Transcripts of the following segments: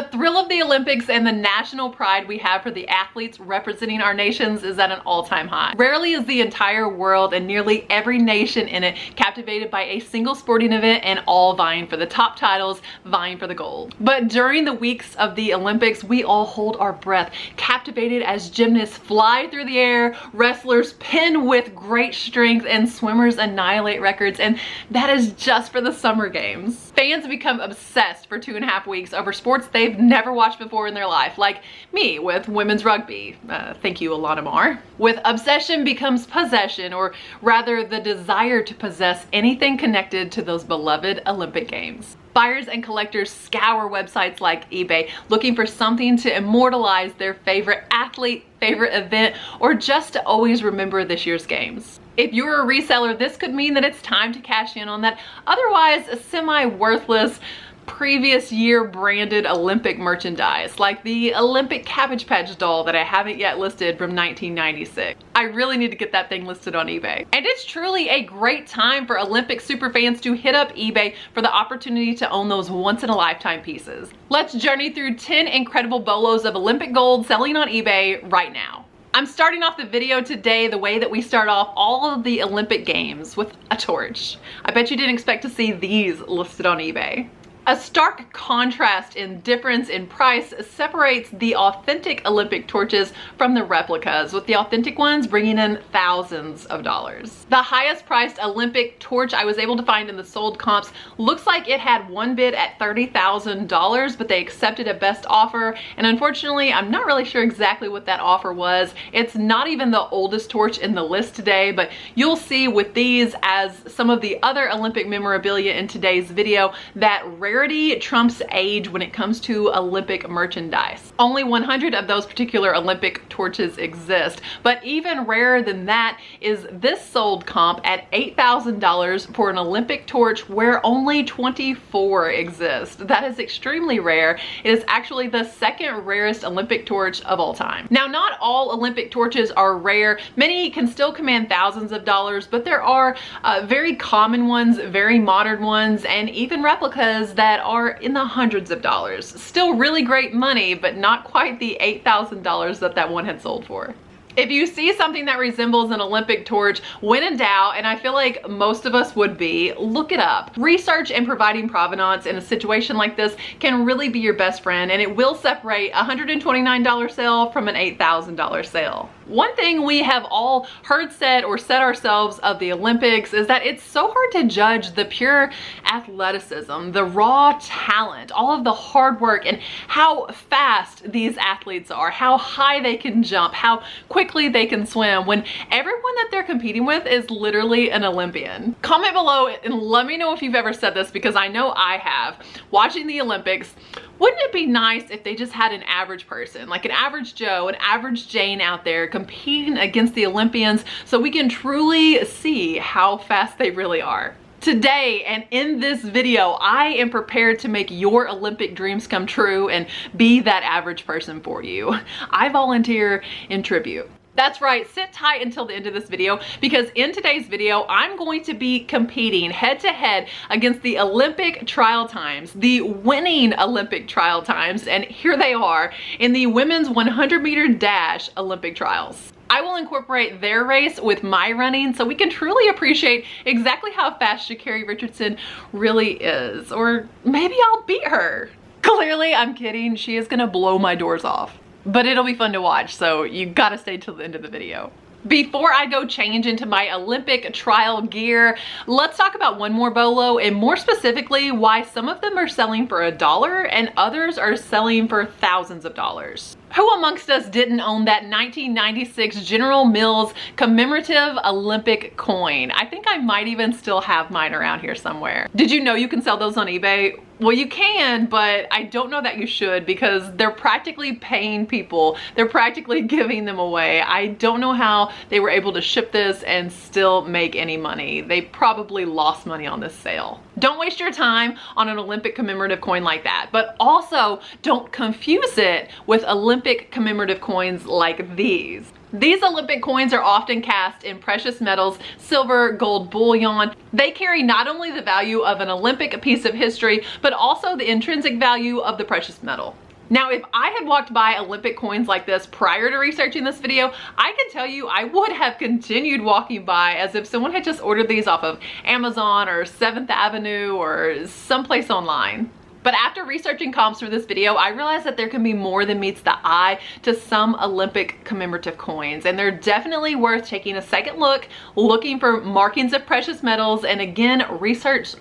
The thrill of the Olympics and the national pride we have for the athletes representing our nations is at an all-time high. Rarely is the entire world and nearly every nation in it captivated by a single sporting event and all vying for the top titles, vying for the gold. But during the weeks of the Olympics, we all hold our breath, captivated as gymnasts fly through the air, wrestlers pin with great strength, and swimmers annihilate records, and that is just for the summer games. Fans become obsessed for 2.5 weeks over sports they've never watched before in their life, like me with women's rugby. Thank you, Alana Mar. With obsession becomes possession, or rather the desire to possess anything connected to those beloved Olympic Games. Buyers and collectors scour websites like eBay looking for something to immortalize their favorite athlete, favorite event, or just to always remember this year's games. If you're a reseller, this could mean that it's time to cash in on that otherwise semi-worthless previous year branded Olympic merchandise, like the Olympic Cabbage Patch doll that I haven't yet listed from 1996. I really need to get that thing listed on eBay. And it's truly a great time for Olympic superfans to hit up eBay for the opportunity to own those once-in-a-lifetime pieces. Let's journey through 10 incredible bolos of Olympic gold selling on eBay right now. I'm starting off the video today the way that we start off all of the Olympic Games, with a torch. I bet you didn't expect to see these listed on eBay. A stark contrast in difference in price separates the authentic Olympic torches from the replicas, with the authentic ones bringing in thousands of dollars. The highest priced Olympic torch I was able to find in the sold comps looks like it had one bid at $30,000, but they accepted a best offer, and unfortunately I'm not really sure exactly what that offer was. It's not even the oldest torch in the list today, but you'll see with these, as some of the other Olympic memorabilia in today's video, that rarity trumps age when it comes to Olympic merchandise. Only 100 of those particular Olympic torches exist, but even rarer than that is this sold comp at $8,000 for an Olympic torch where only 24 exist. That is extremely rare. It is actually the second rarest Olympic torch of all time. Now, not all Olympic torches are rare. Many can still command thousands of dollars, but there are very common ones, very modern ones, and even replicas that are in the hundreds of dollars. Still really great money, but not quite the $8,000 that that one had sold for. If you see something that resembles an Olympic torch, when in doubt, and I feel like most of us would be, look it up. Research and providing provenance in a situation like this can really be your best friend, and it will separate a $129 sale from an $8,000 sale. One thing we have all heard said or said ourselves of the Olympics is that it's so hard to judge the pure athleticism, the raw talent, all of the hard work, and how fast these athletes are, how high they can jump, how quickly they can swim, when everyone that they're competing with is literally an Olympian. Comment below and let me know if you've ever said this, because I know I have. Watching the Olympics, wouldn't it be nice if they just had an average person, like an average Joe, an average Jane out there competing against the Olympians, so we can truly see how fast they really are? Today and in this video, I am prepared to make your Olympic dreams come true and be that average person for you. I volunteer in tribute. That's right, sit tight until the end of this video, because in today's video, I'm going to be competing head to head against the Olympic trial times, the winning Olympic trial times, and here they are in the women's 100-meter dash Olympic trials. I will incorporate their race with my running so we can truly appreciate exactly how fast Sha'carri Richardson really is. Or maybe I'll beat her. Clearly, I'm kidding. She is gonna blow my doors off. But it'll be fun to watch, so you gotta stay till the end of the video. Before I go change into my Olympic trial gear, let's talk about one more bolo, and more specifically why some of them are selling for $1 and others are selling for thousands of dollars. Who amongst us didn't own that 1996 General Mills commemorative Olympic coin? I think I might even still have mine around here somewhere. Did you know you can sell those on eBay? Well, you can, but I don't know that you should, because they're practically paying people. They're practically giving them away. I don't know how they were able to ship this and still make any money. They probably lost money on this sale. Don't waste your time on an Olympic commemorative coin like that, but also don't confuse it with Olympic commemorative coins like these. These Olympic coins are often cast in precious metals, silver, gold bullion. They carry not only the value of an Olympic piece of history, but also the intrinsic value of the precious metal. Now, if I had walked by Olympic coins like this prior to researching this video, I can tell you I would have continued walking by as if someone had just ordered these off of Amazon or 7th Avenue or someplace online. But after researching comps for this video, I realized that there can be more than meets the eye to some Olympic commemorative coins, and they're definitely worth taking a second look, looking for markings of precious metals, and again, research.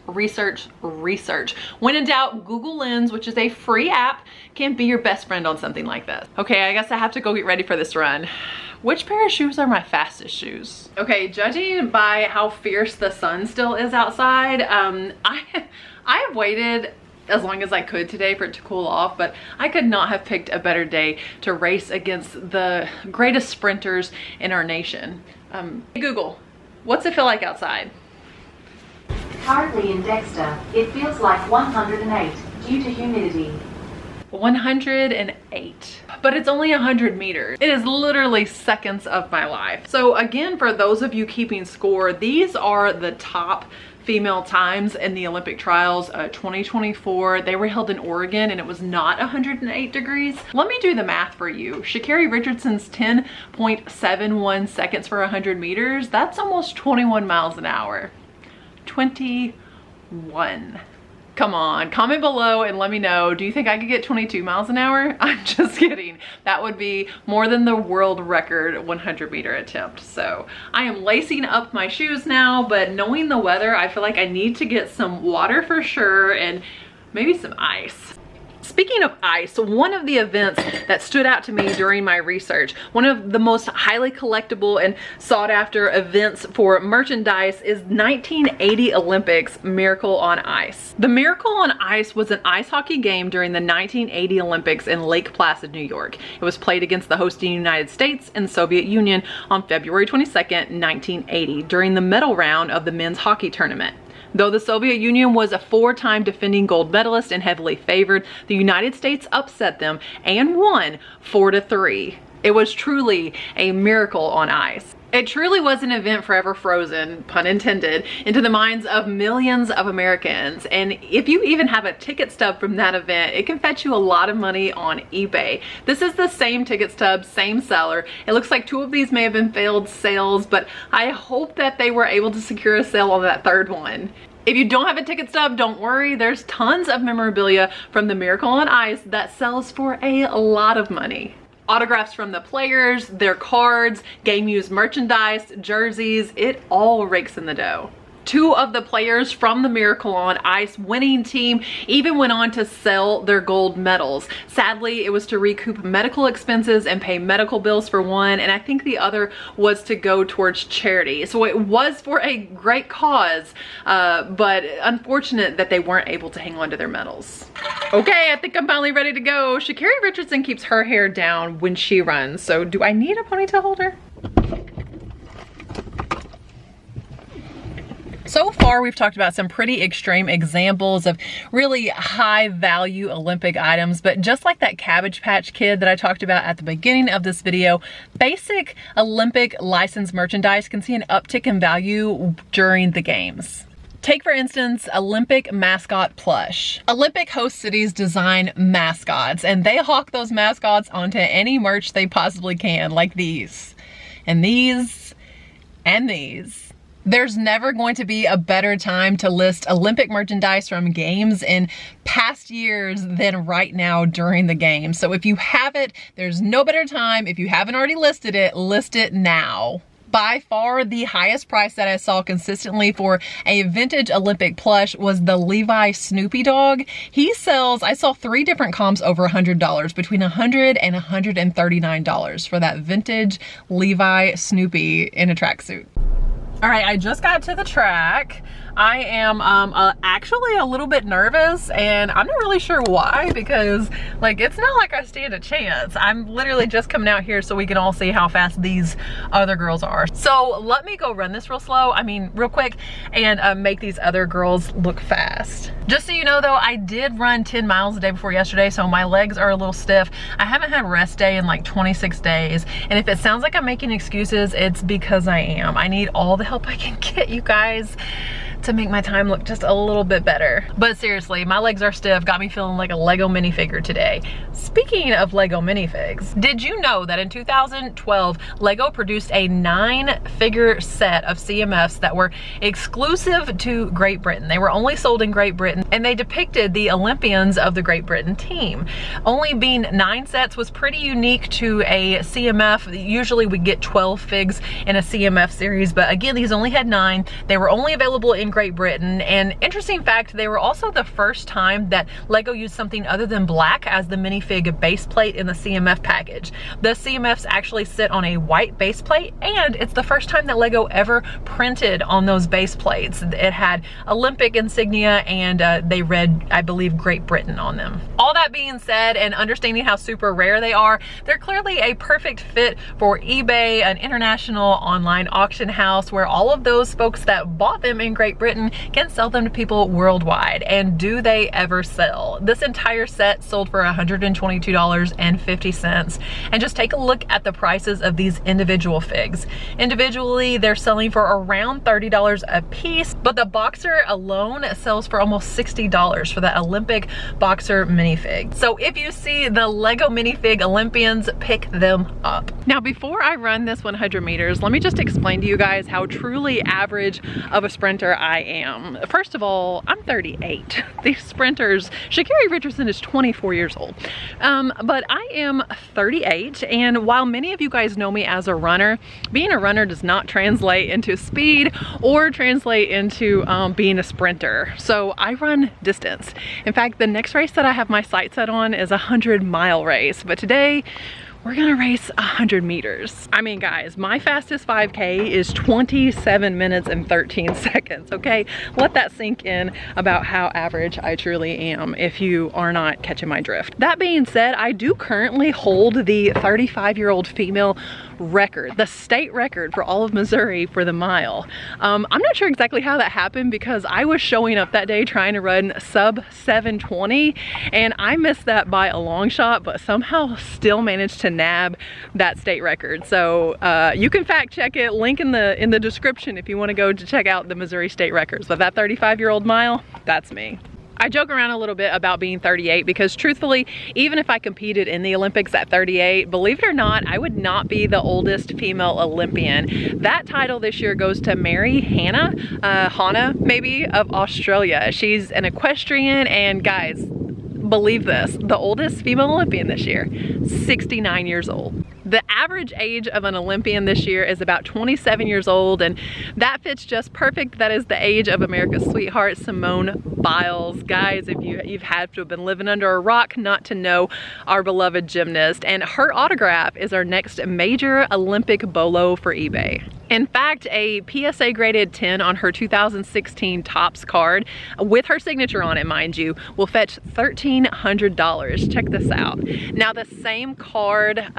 When in doubt, Google Lens, which is a free app, can be your best friend on something like this. Okay, I guess I have to go get ready for this run. Which pair of shoes are my fastest shoes? Okay, judging by how fierce the sun still is outside, I have waited as long as I could today for it to cool off, but I could not have picked a better day to race against the greatest sprinters in our nation. Hey Google, what's it feel like outside? Currently in Dexter, it feels like 108 due to humidity. 108, but it's only 100 meters. It is literally seconds of my life. So again, for those of you keeping score, these are the top female times in the Olympic trials 2024. They were held in Oregon and it was not 108 degrees. Let me do the math for you. Sha'carri Richardson's 10.71 seconds for 100 meters. That's almost 21 miles an hour. 21. Come on, comment below and let me know, do you think I could get 22 miles an hour? I'm just kidding. That would be more than the world record 100 meter attempt. So I am lacing up my shoes now, but knowing the weather, I feel like I need to get some water for sure and maybe some ice. Speaking of ice, one of the events that stood out to me during my research, one of the most highly collectible and sought after events for merchandise is 1980 Olympics Miracle on Ice. The Miracle on Ice was an ice hockey game during the 1980 Olympics in Lake Placid, New York. It was played against the hosting United States and Soviet Union on February 22nd, 1980 during the medal round of the men's hockey tournament. Though the Soviet Union was a 4-time defending gold medalist and heavily favored, the United States upset them and won 4-3. It was truly a miracle on ice. It truly was an event forever frozen, pun intended, into the minds of millions of Americans. And if you even have a ticket stub from that event, it can fetch you a lot of money on eBay. This is the same ticket stub, same seller. It looks like 2 of these may have been failed sales, but I hope that they were able to secure a sale on that 3rd one. If you don't have a ticket stub, don't worry. There's tons of memorabilia from the Miracle on Ice that sells for a lot of money. Autographs from the players, their cards, game used merchandise, jerseys, it all rakes in the dough. 2 of the players from the Miracle on Ice winning team even went on to sell their gold medals. Sadly, it was to recoup medical expenses and pay medical bills for one, and I think the other was to go towards charity. So it was for a great cause, but unfortunate that they weren't able to hang on to their medals. Okay, I think I'm finally ready to go. Sha'carri Richardson keeps her hair down when she runs, so do I need a ponytail holder? So far, we've talked about some pretty extreme examples of really high value Olympic items, but just like that Cabbage Patch Kid that I talked about at the beginning of this video, basic Olympic licensed merchandise can see an uptick in value during the games. Take, for instance, Olympic mascot Plush. Olympic host cities design mascots, and they hawk those mascots onto any merch they possibly can, like these, and these, and these. There's never going to be a better time to list Olympic merchandise from games in past years than right now during the game. So if you have it, there's no better time. If you haven't already listed it, list it now. By far the highest price that I saw consistently for a vintage Olympic plush was the Levi Snoopy dog. He sells, I saw 3 different comps over $100, between $100 and $139 for that vintage Levi Snoopy in a tracksuit. All right, I just got to the track. I am actually a little bit nervous, and I'm not really sure why, because like it's not like I stand a chance. I'm literally just coming out here so we can all see how fast these other girls are. So let me go run this real slow, real quick, and make these other girls look fast. Just so you know though, I did run 10 miles the day before yesterday, so my legs are a little stiff. I haven't had rest day in like 26 days, and if it sounds like I'm making excuses, it's because I am. I need all the help I can get, you guys, to make my time look just a little bit better. But seriously, my legs are stiff, got me feeling like a Lego minifigure today. Speaking of Lego minifigs, did you know that in 2012, Lego produced a 9-figure set of CMFs that were exclusive to Great Britain? They were only sold in Great Britain, and they depicted the Olympians of the Great Britain team. Only being 9 sets was pretty unique to a CMF. Usually we get 12 figs in a CMF series, but again, these only had 9. They were only available in Great Britain, and interesting fact, they were also the first time that Lego used something other than black as the minifig base plate in the CMF package. The CMFs actually sit on a white base plate, and it's the first time that Lego ever printed on those base plates. It had Olympic insignia, and they read, I believe, Great Britain on them. All that being said, and understanding how super rare they are, they're clearly a perfect fit for eBay, an international online auction house where all of those folks that bought them in Great Britain can sell them to people worldwide. And do they ever sell? This entire set sold for $122.50. And just take a look at the prices of these individual figs. Individually, they're selling for around $30 a piece, but the boxer alone sells for almost $60 for that Olympic boxer minifig. So if you see the Lego minifig Olympians, pick them up. Now, before I run this 100 meters, let me just explain to you guys how truly average of a sprinter I am. First of all, I'm 38. These sprinters, Sha'carri Richardson is 24 years old. But I am 38, and while many of you guys know me as a runner, being a runner does not translate into speed or translate into being a sprinter. So I run distance. In fact, the next race that I have my sights set on is a 100-mile race, but today we're gonna race 100 meters. I mean, guys, my fastest 5K is 27 minutes and 13 seconds, okay? Let that sink in about how average I truly am if you are not catching my drift. That being said, I do currently hold the 35-year-old female record, the state record for all of Missouri for the mile. I'm not sure exactly how that happened because I was showing up that day trying to run sub 7:20, and I missed that by a long shot, but somehow still managed to nab that state record. So you can fact check it, link in the description if you want to go to check out the Missouri state records. But that 35-year-old mile, that's me. I joke around a little bit about being 38 because truthfully, even if I competed in the Olympics at 38, believe it or not, I would not be the oldest female Olympian. That title this year goes to Mary Hannah, maybe, of Australia. She's an equestrian, and guys, believe this, the oldest female Olympian this year, 69 years old. The average age of an Olympian this year is about 27 years old, and that fits just perfect. That is the age of America's sweetheart, Simone Biles. Guys, if you've had to have been living under a rock not to know our beloved gymnast, and her autograph is our next major Olympic bolo for eBay. In fact, a PSA graded 10 on her 2016 Topps card, with her signature on it, mind you, will fetch $1,300. Check this out. Now, the same card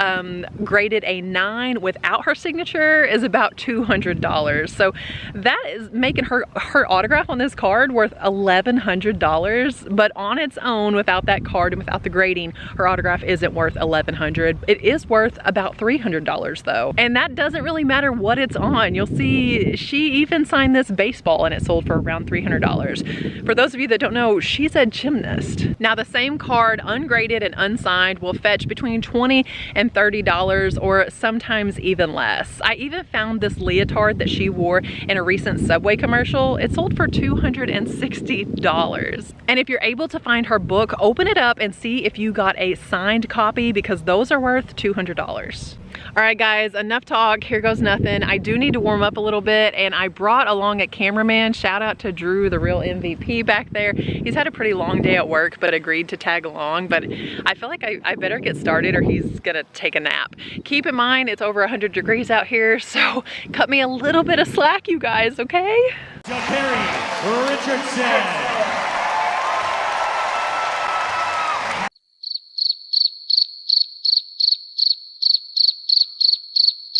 graded a 9 without her signature is about $200. So that is making her autograph on this card worth $1,100. But on its own, without that card and without the grading, her autograph isn't worth $1,100. It is worth about $300 though. And that doesn't really matter what it's on. You'll see she even signed this baseball and it sold for around $300. For those of you that don't know, she's a gymnast. Now, the same card, ungraded and unsigned, will fetch between $20 and $30, or sometimes even less. I even found this leotard that she wore in a recent Subway commercial. It sold for $260. And if you're able to find her book, open it up and see if you got a signed copy, because those are worth $200. All right, guys, enough talk. Here goes nothing. I do need to warm up a little bit, and I brought along a cameraman. Shout out to Drew, the real MVP back there. He's had a pretty long day at work, but agreed to tag along. But I feel like I better get started or he's gonna take a nap. Keep in mind, it's over 100 degrees out here, so cut me a little bit of slack, you guys, okay? Sha'carri Richardson.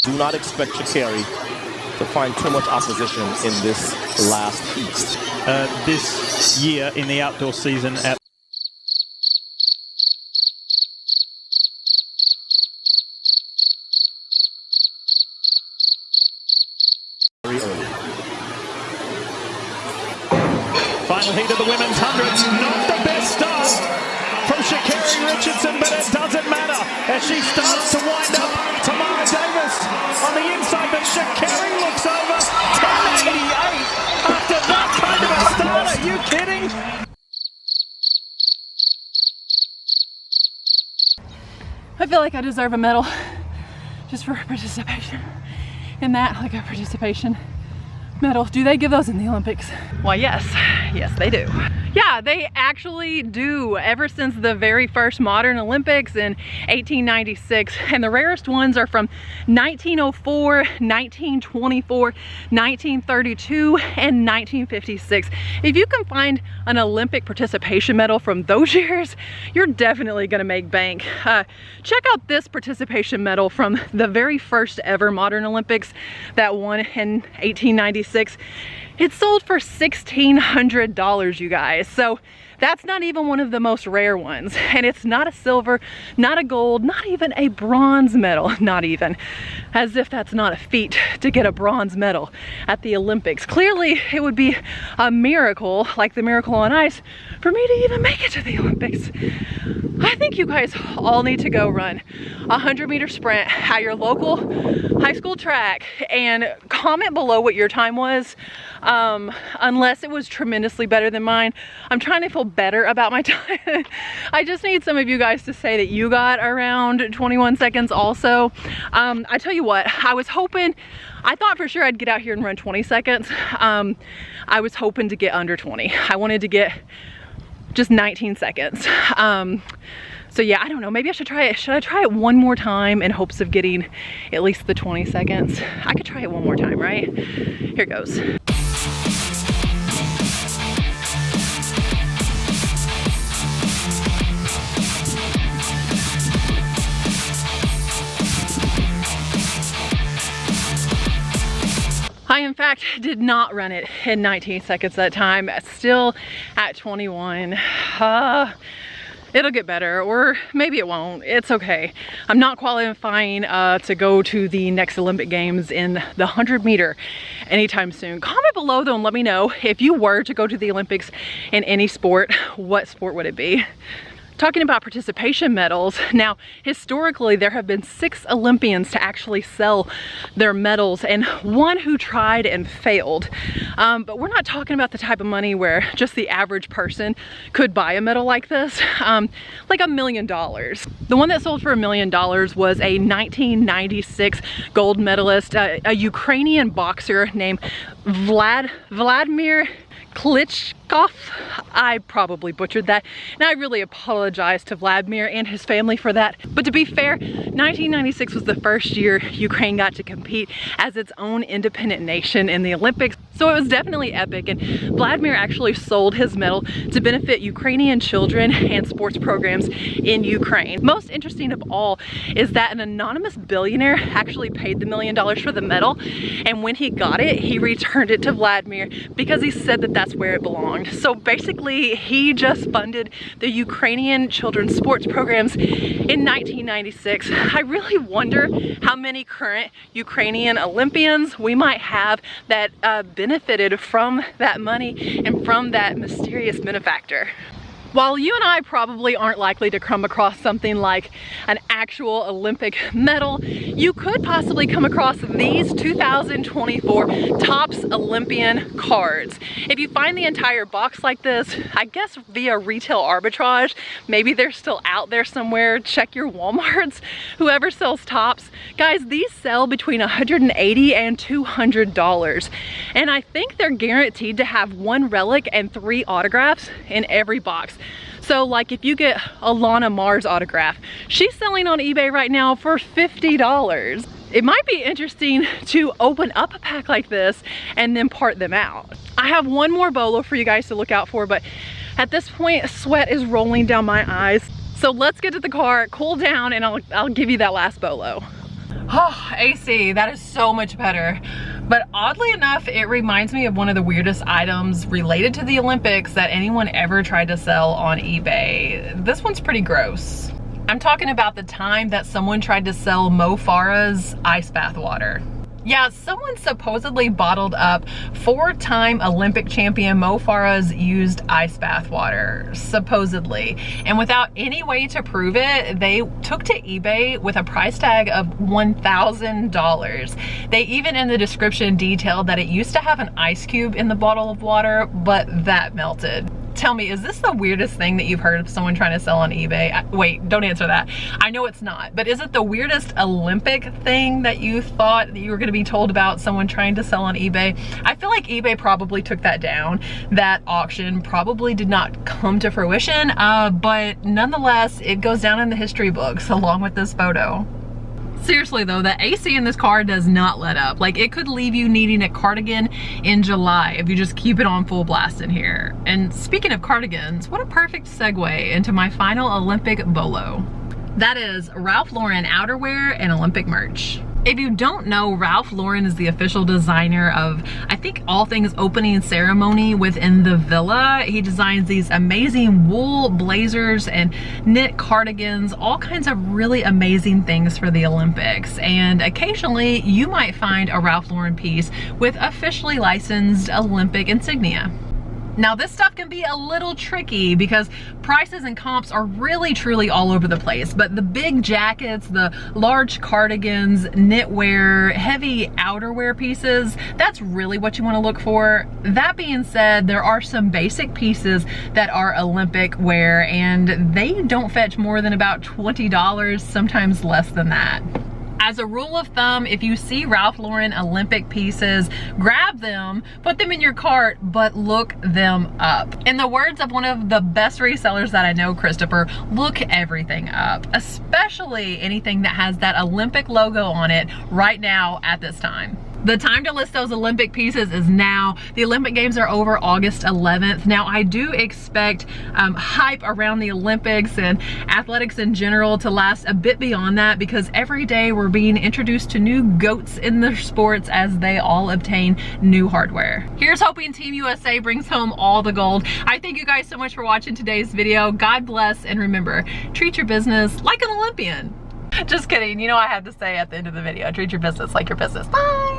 Do not expect Sha'carri to find too much opposition in this last heat. This year in the outdoor season at very early. Final heat of the women's 100s. Not the best start from Sha'carri Richardson, but it doesn't matter as she starts to wind up Tamara Davis on the inside, but Sha'carri looks over 10.88 after that kind of a start. Are you kidding? I feel like I deserve a medal just for participation in that, like a participation medal. Do they give those in the Olympics? Well, yes, they do. Yeah, they actually do, ever since the very first modern Olympics in 1896. And the rarest ones are from 1904, 1924, 1932, and 1956. If you can find an Olympic participation medal from those years, you're definitely gonna make bank. Check out this participation medal from the very first ever modern Olympics that won in 1896. It sold for $1,600, you guys. So that's not even one of the most rare ones. And it's not a silver, not a gold, not even a bronze medal. Not even. As if that's not a feat to get a bronze medal at the Olympics. Clearly, it would be a miracle, like the miracle on ice, for me to even make it to the Olympics. I think you guys all need to go run a 100-meter sprint at your local high school track and comment below what your time was. Unless it was tremendously better than mine. I'm trying to feel better about my time. I just need some of you guys to say that you got around 21 seconds also. I tell you what, I was hoping, I thought for sure I'd get out here and run 20 seconds. I was hoping to get under 20. I wanted to get just 19 seconds. So yeah, I don't know, maybe I should try it. Should I try it one more time in hopes of getting at least the 20 seconds? I could try it one more time, right? Here goes. I, in fact, did not run it in 19 seconds that time. Still at 21. It'll get better, or maybe it won't. It's okay. I'm not qualifying to go to the next Olympic Games in the 100-meter anytime soon. Comment below though and let me know if you were to go to the Olympics in any sport, what sport would it be? Talking about participation medals, now historically there have been 6 Olympians to actually sell their medals and 1 who tried and failed. But we're not talking about the type of money where just the average person could buy a medal like this, like $1 million. The one that sold for $1 million was a 1996 gold medalist, a Ukrainian boxer named Vladimir Klitschko. I probably butchered that, and I really apologize to Vladimir and his family for that. But to be fair, 1996 was the first year Ukraine got to compete as its own independent nation in the Olympics, so it was definitely epic. And Vladimir actually sold his medal to benefit Ukrainian children and sports programs in Ukraine. Most interesting of all is that an anonymous billionaire actually paid the $1 million for the medal, and when he got it, he returned it to Vladimir because he said that that's where it belonged. So basically, he just funded the Ukrainian children's sports programs in 1996. I really wonder how many current Ukrainian Olympians we might have that benefited from that money and from that mysterious benefactor. While you and I probably aren't likely to come across something like an actual Olympic medal, you could possibly come across these 2024 Topps Olympian cards. If you find the entire box like this, I guess via retail arbitrage, maybe they're still out there somewhere. Check your Walmarts, whoever sells Topps. Guys, these sell between $180 and $200. And I think they're guaranteed to have 1 relic and 3 autographs in every box. So like if you get a Lana Mars autograph, she's selling on eBay right now for $50. It might be interesting to open up a pack like this and then part them out. I have one more bolo for you guys to look out for, but at this point, sweat is rolling down my eyes. So let's get to the car, cool down, and I'll give you that last bolo. Oh, AC, that is so much better. But oddly enough, it reminds me of one of the weirdest items related to the Olympics that anyone ever tried to sell on eBay. This one's pretty gross. I'm talking about the time that someone tried to sell Mo Farah's ice bath water. Yeah, someone supposedly bottled up 4-time Olympic champion Mo Farah's used ice bath water, supposedly. And without any way to prove it, they took to eBay with a price tag of $1,000. They even in the description detailed that it used to have an ice cube in the bottle of water, but that melted. Tell me, is this the weirdest thing that you've heard of someone trying to sell on eBay? Wait, don't answer that. I know it's not, but is it the weirdest Olympic thing that you thought that you were gonna be told about someone trying to sell on eBay? I feel like eBay probably took that down. That auction probably did not come to fruition, but nonetheless, it goes down in the history books along with this photo. Seriously though, the AC in this car does not let up. Like, it could leave you needing a cardigan in July if you just keep it on full blast in here. And speaking of cardigans, what a perfect segue into my final Olympic bolo. That is Ralph Lauren outerwear and Olympic merch. If you don't know, Ralph Lauren is the official designer of, I think, all things opening ceremony within the Villa. He designs these amazing wool blazers and knit cardigans, all kinds of really amazing things for the Olympics. And occasionally you might find a Ralph Lauren piece with officially licensed Olympic insignia. Now this stuff can be a little tricky because prices and comps are really truly all over the place, but the big jackets, the large cardigans, knitwear, heavy outerwear pieces, that's really what you want to look for. That being said, there are some basic pieces that are Olympic wear and they don't fetch more than about $20, sometimes less than that. As a rule of thumb, if you see Ralph Lauren Olympic pieces, grab them, put them in your cart, but look them up. In the words of one of the best resellers that I know, Christopher, look everything up, especially anything that has that Olympic logo on it right now at this time. The time to list those Olympic pieces is now. The Olympic Games are over August 11th. Now, I do expect hype around the Olympics and athletics in general to last a bit beyond that because every day we're being introduced to new goats in the sports as they all obtain new hardware. Here's hoping Team USA brings home all the gold. I thank you guys so much for watching today's video. God bless, and remember, treat your business like an Olympian. Just kidding. You know I had to say at the end of the video, treat your business like your business. Bye.